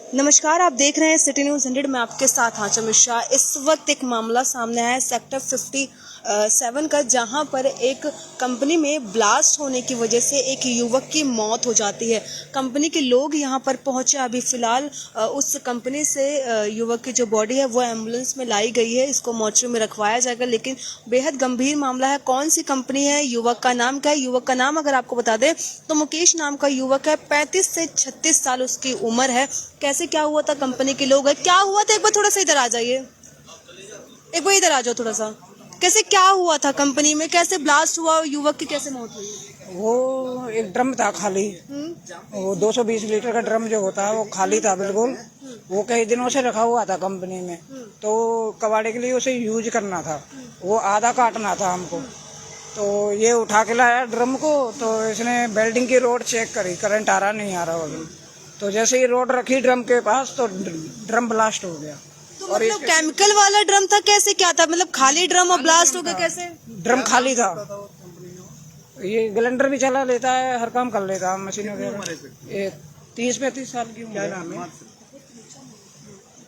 नमस्कार, आप देख रहे हैं सिटी न्यूज़ 100 में आपके साथ आंचल मिश्रा। इस वक्त एक मामला सामने आया है सेक्टर 57 का, जहां पर एक कंपनी में ब्लास्ट होने की वजह से एक युवक की मौत हो जाती है। कंपनी के लोग यहां पर पहुंचे। अभी फिलहाल उस कंपनी से युवक की जो बॉडी है वो एम्बुलेंस में लाई गई है, इसको मोर्चरी में रखवाया जाएगा। लेकिन बेहद गंभीर मामला है। कौन सी कंपनी है, युवक का नाम क्या है? युवक का नाम अगर आपको बता दें तो मुकेश नाम का युवक है, 35 से 36 साल उसकी उम्र है। कैसे क्या हुआ था, कंपनी के लोग है, क्या हुआ था, एक बार थोड़ा सा इधर आ जाइए, एक बार इधर आ जाओ थोड़ा सा। कैसे क्या हुआ था कंपनी में, कैसे ब्लास्ट हुआ, युवक की कैसे मौत हुई? वो एक ड्रम था खाली। वो 220 लीटर का ड्रम जो होता है वो खाली था बिल्कुल। वो कई दिनों से रखा हुआ था कंपनी में, तो कबाड़े के लिए उसे यूज करना था। वो आधा काटना था हमको, तो ये उठा के लाया ड्रम को। तो इसने वेल्डिंग की रोड चेक करी, करंट आ रहा नहीं आ रहा अभी। तो जैसे ही रोड रखी ड्रम के पास तो ड्रम ब्लास्ट हो गया। तो और मतलब केमिकल वाला ड्रम था, कैसे क्या था, मतलब खाली ड्रम और ब्लास्ट हो गया कैसे? ड्रम खाली था। ये ग्राइंडर भी चला लेता है, हर काम कर लेता है, मशीन वगैरह। ये 30-35 साल की उम्र है।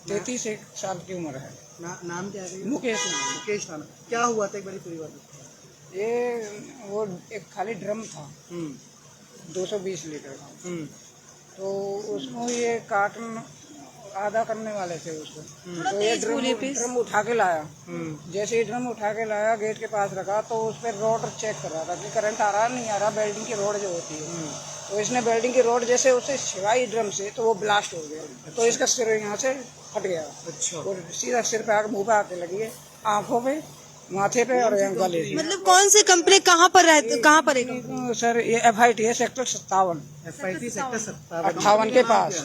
33 साल की उम्र है। नाम क्या है? मुकेश नाम। क्या हुआ था एक बारी पूरी बात? ये वो एक खाली ड्रम था 220 लीटर का। तो उसको ये काटन आधा करने वाले थे उसको। तो ये ड्रम उठा के लाया। जैसे ही ड्रम उठा के लाया, गेट के पास रखा, तो उस पर रोड चेक कर रहा था कि करंट आ रहा नहीं आ रहा, वेल्डिंग की रोड जो होती है। तो इसने वेल्डिंग की रोड जैसे उसे छिड़ाई ड्रम से, तो वो ब्लास्ट हो गया। तो इसका सिर यहाँ से फट गया। अच्छा। और सीधा सिर पे आके, मुँह पे आके लगी है, आंखों पे, माथे पे और गले। मतलब कौन सी कंपनी, कहाँ पर रहती, कहाँ पर है? सर ये FIT है, सेक्टर 57। FIT सेक्टर 58 के पास।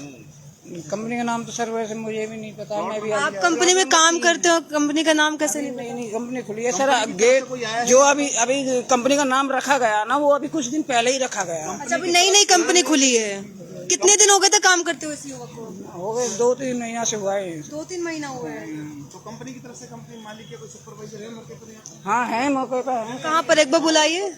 कंपनी का नाम तो सर वैसे मुझे भी नहीं पता। मैं भी आप कंपनी में काम करते हो, कंपनी का नाम कैसे नहीं? नहीं कंपनी खुली है सर। गेट जो अभी कंपनी का नाम रखा गया ना, वो अभी कुछ दिन पहले ही रखा गया। अच्छा, अभी नई नई कंपनी खुली है। कितने दिन हो गए थे काम करते हुए इस युवक को? हो गए 2-3 महीना से हुआ है। 2-3 महीना हुआ है। तो कंपनी की तरफ से कंपनी मालिक या कोई सुपरवाइजर है मौके पर? हाँ है, मौके पर है। कहाँ पर, एक बार बुलाइए।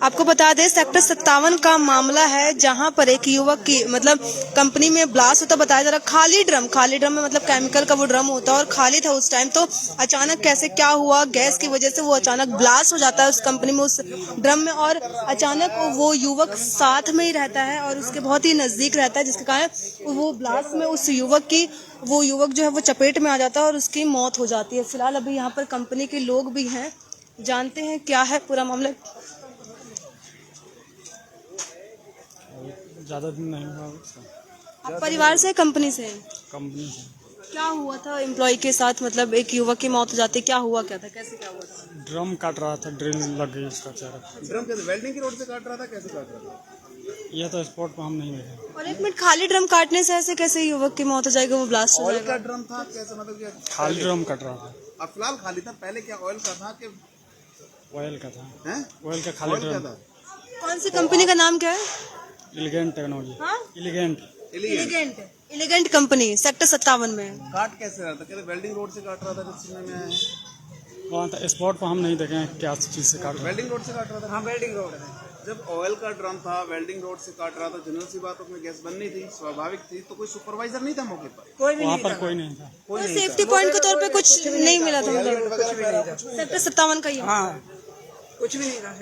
आपको बता दें सेक्टर 57 का मामला है, जहां पर एक युवक की मतलब कंपनी में ब्लास्ट होता बताया जा रहा। खाली ड्रम में मतलब केमिकल का वो ड्रम होता है और खाली था उस टाइम। तो अचानक कैसे क्या हुआ, गैस की वजह से वो अचानक ब्लास्ट हो जाता है उस कंपनी में, उस ड्रम में। और अचानक वो युवक साथ में ही रहता है और उसके बहुत ही नजदीक रहता है, जिसके कारण वो ब्लास्ट में उस वो युवक जो है वो चपेट में आ जाता है और उसकी मौत हो जाती है। फिलहाल अभी यहाँ पर कंपनी के लोग भी हैं, जानते हैं क्या है पूरा मामला। ज़्यादा दिन नहीं हुआ उसका। आप परिवार से, कंपनी से? कंपनी से। क्या हुआ था एम्प्लॉय के साथ, मतलब एक युवक की मौत हो जाती है, क्या हुआ, क्या था, कैसे क्या हुआ था? ड्रम काट रहा था, ड्रिल लग गई उसका चेहरा। ड्रम कैसे वेल्डिंग की रोड से काट रहा था, कैसे काट रहा था? ये तो स्पॉट पर हम नहीं देखे। और एक मिनट, खाली ड्रम काटने से ऐसे कैसे युवक की मौत हो जाएगी, वो ब्लास्ट हो ऑयल जाएगा? का ड्रम था कैसे, मतलब क्या खाली ड्रम कट रहा था। अब फिलहाल खाली था, पहले क्या ऑयल का था कि ऑयल का था। हैं? ऑयल का खाली ऑयल का ड्रम। था। कौन सी कंपनी का नाम क्या है? Elegant technology. हाँ? एलिगेंट। एलिगेंट कंपनी, सेक्टर 57 में। काट कैसे रहा था, कहते वेल्डिंग रोड से काट रहा था, कुछ सुनने में आया है। वहाँ था स्पॉट पर हम नहीं देखे हैं क्या चीज़ से काट रहा वेल्डिंग रोड से काट रहा था। हाँ वेल्डिंग रोड है। जब ऑयल का ड्रम था, वेल्डिंग रोड से काट रहा था, जनरल सी बात, उसमें गैस बननी थी, स्वाभाविक थी। तो कोई सुपरवाइजर नहीं था मौके पर? कोई भी वहाँ नहीं पर था। कोई नहीं था। तो सेफ्टी पॉइंट के तौर पे कुछ नहीं मिला था, मतलब सेक्टर 57 का ही? हाँ कुछ भी नहीं था।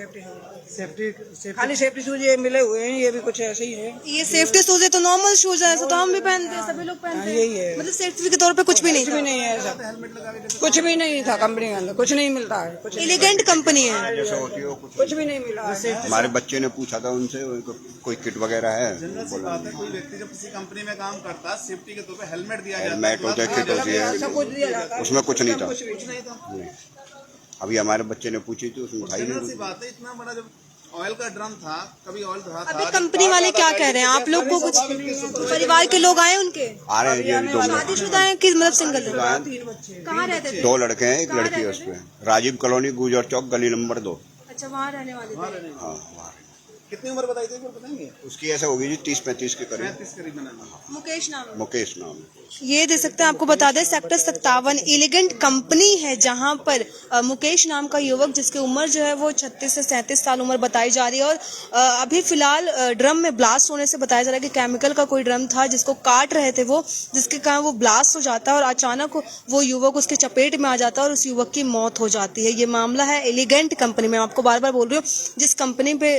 सेफ्टी खाली सेफ्टी शूज ये मिले हुए हैं, ये भी कुछ ऐसे ही है। ये सेफ्टी शूज है तो नॉर्मल शूज है, ऐसा तो हम भी पहनते हैं, सभी लोग पहनते हैं। यही है, मतलब सेफ्टी के तौर पे कुछ भी नहीं कुछ भी नहीं है ऐसा। कुछ भी नहीं था कंपनी के अंदर, कुछ नहीं मिलता है। कुछ एलिगेंट कंपनी है। कुछ भी नहीं मिला है। हमारे बच्चे ने पूछा था उनसे कोई किट वगैरह है। जनरल सी बात है, कोई व्यक्ति जब किसी कंपनी में काम करता है, सेफ्टी के तौर पे हेलमेट दिया जाता है, हेलमेट होता है, किट होती सब कुछ दिया जाता है, है। उसमें कुछ नहीं था। कुछ नहीं था। अभी हमारे बच्चे ने पूछी थी, उसमें था ही जनरल सी नहीं। बात है, इतना बड़ा जब ऑयल का ड्रम था, कभी ऑयल रहा था। अभी कंपनी वाले क्या कह रहे हैं, आप लोग को कुछ परिवार के लोग आए उनके? आ रहे हैं जी, अभी 2 मिनट। शादीशुदा है कि मतलब सिंगल है? कहाँ रहते थे? 2 लड़के हैं, एक लड़की है। उस पे राजीव कॉलोनी, गुजर चौक, गली नंबर 2। अच्छा, वहाँ रहने वाले थे। हाँ वहाँ। कितनी उम्र बताई थी एक बार बताएंगे? उसकी ऐसा होगी जी 30-35 के करीब। 35 करीब बनाना। मुकेश नाम है। मुकेश नाम। ये देख सकते हैं, आपको बता दें सेक्टर 57 एलिगेंट कंपनी है जहां पर मुकेश नाम का युवक जिसकी उम्र जो है वो 36 से 37 साल उम्र बताई जा रही है। और अभी फिलहाल ड्रम में ब्लास्ट होने से बताया जा रहा है कि केमिकल का कोई ड्रम था जिसको काट रहे थे वो, जिसके कारण वो ब्लास्ट हो जाता है और अचानक वो युवक उसके चपेट में आ जाता है और उस युवक की मौत हो जाती है। ये मामला है एलिगेंट कंपनी में। मैं आपको बार बार बोल रही हूँ जिस कंपनी पे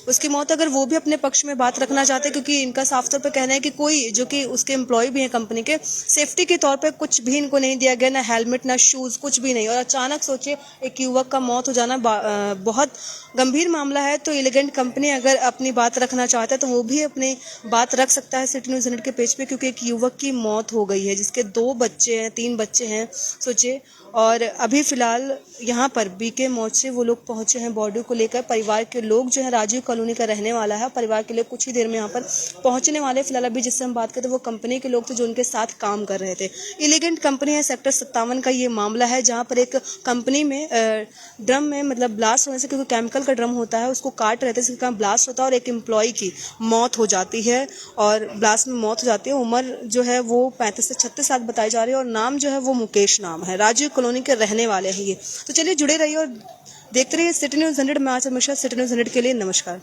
उसकी मौत, अगर वो भी अपने पक्ष में बात रखना चाहते हैं, क्योंकि इनका साफ तौर पे कहना है कि कोई जो कि उसके एम्प्लॉय भी हैं कंपनी के, सेफ्टी के तौर पे कुछ भी इनको नहीं दिया गया, ना हेलमेट ना शूज, कुछ भी नहीं। और अचानक सोचिए एक युवक का मौत हो जाना बहुत गंभीर मामला है। तो एलिगेंट कंपनी अगर अपनी बात रखना चाहता है तो वो भी अपनी बात रख सकता है सिटी न्यूज़ 100 के पेज पे, क्योंकि एक युवक की मौत हो गई है जिसके 2 बच्चे हैं, 3 बच्चे हैं सोचिए। और अभी फिलहाल यहाँ पर बीके मोर्चे वो लोग पहुंचे हैं बॉडी को लेकर। परिवार के लोग जो है, राजीव कॉलोनी का रहने वाला है, परिवार के लोग कुछ ही देर में यहाँ पर पहुंचने वाले। फिलहाल अभी जिससे हम बात करते हैं वो कंपनी के लोग थे जो उनके साथ काम कर रहे थे। एलिगेंट कंपनी है, सेक्टर 57 का ये मामला है जहाँ पर एक कंपनी में ड्रम में मतलब ब्लास्ट होने से, क्योंकि केमिकल का ड्रम होता है उसको काट रहे थे, जिसके कारण ब्लास्ट होता है और एक एम्प्लॉय की मौत हो जाती है और ब्लास्ट में मौत हो जाती है। उम्र जो है वो 35 से 36 साल बताई जा रही है और नाम जो है वो मुकेश नाम है, राजीव कॉलोनी के रहने वाले हैं ये। तो चलिए जुड़े रहिए और देखते रहिए सिटी न्यूज़ 100। मैं आज हमेशा सिटी न्यूज़ 100 के लिए नमस्कार।